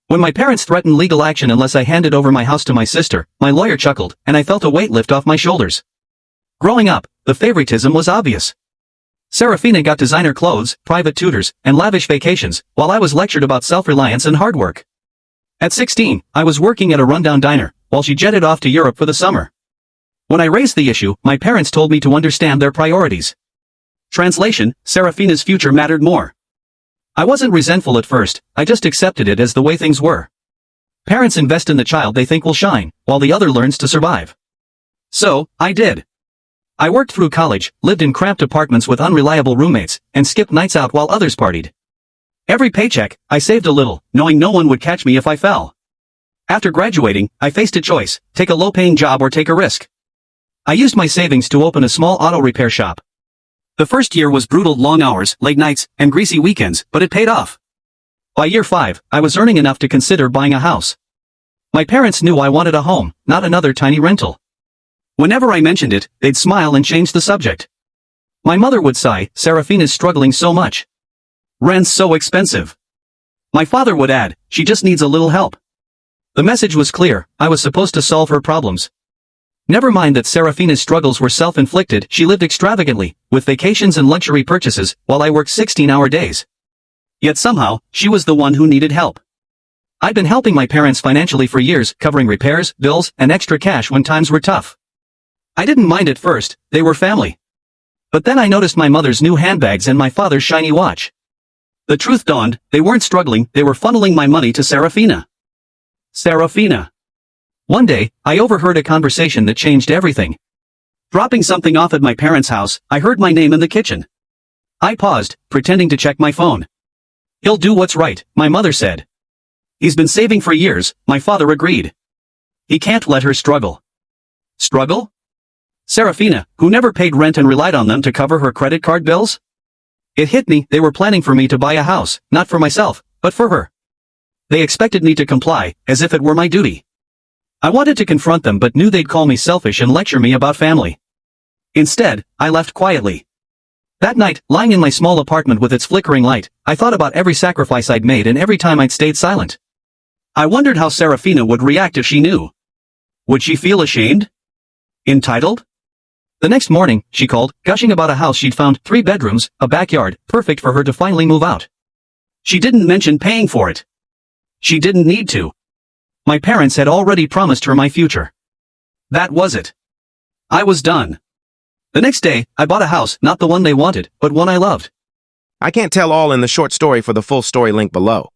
When my parents threatened legal action unless I handed over my house to my sister, my lawyer chuckled, and I felt a weight lift off my shoulders. Growing up, the favoritism was obvious. Serafina got designer clothes, private tutors, and lavish vacations, while I was lectured about self-reliance and hard work. At 16, I was working at a rundown diner, while she jetted off to Europe for the summer. When I raised the issue, my parents told me to understand their priorities. Translation: Serafina's future mattered more. I wasn't resentful at first, I just accepted it as the way things were. Parents invest in the child they think will shine, while the other learns to survive. So, I did. I worked through college, lived in cramped apartments with unreliable roommates, and skipped nights out while others partied. Every paycheck, I saved a little, knowing no one would catch me if I fell. After graduating, I faced a choice: take a low-paying job or take a risk. I used my savings to open a small auto repair shop. The first year was brutal: long hours, late nights, and greasy weekends, but it paid off. By year 5, I was earning enough to consider buying a house. My parents knew I wanted a home, not another tiny rental. Whenever I mentioned it, they'd smile and change the subject. My mother would sigh, "Serafina's struggling so much. Rent's so expensive." My father would add, "She just needs a little help." The message was clear: I was supposed to solve her problems. Never mind that Serafina's struggles were self-inflicted, she lived extravagantly, with vacations and luxury purchases, while I worked 16-hour days. Yet somehow, she was the one who needed help. I'd been helping my parents financially for years, covering repairs, bills, and extra cash when times were tough. I didn't mind at first, they were family. But then I noticed my mother's new handbags and my father's shiny watch. The truth dawned: they weren't struggling, they were funneling my money to Serafina. Serafina. One day, I overheard a conversation that changed everything. Dropping something off at my parents' house, I heard my name in the kitchen. I paused, pretending to check my phone. "He'll do what's right," my mother said. "He's been saving for years," my father agreed. "He can't let her struggle." Struggle? Serafina, who never paid rent and relied on them to cover her credit card bills? It hit me: they were planning for me to buy a house, not for myself, but for her. They expected me to comply, as if it were my duty. I wanted to confront them but knew they'd call me selfish and lecture me about family. Instead, I left quietly. That night, lying in my small apartment with its flickering light, I thought about every sacrifice I'd made and every time I'd stayed silent. I wondered how Serafina would react if she knew. Would she feel ashamed? Entitled? The next morning, she called, gushing about a house she'd found: 3 bedrooms, a backyard, perfect for her to finally move out. She didn't mention paying for it. She didn't need to. My parents had already promised her my future. That was it. I was done. The next day, I bought a house, not the one they wanted, but one I loved. I can't tell all in the short story. For the full story, link below.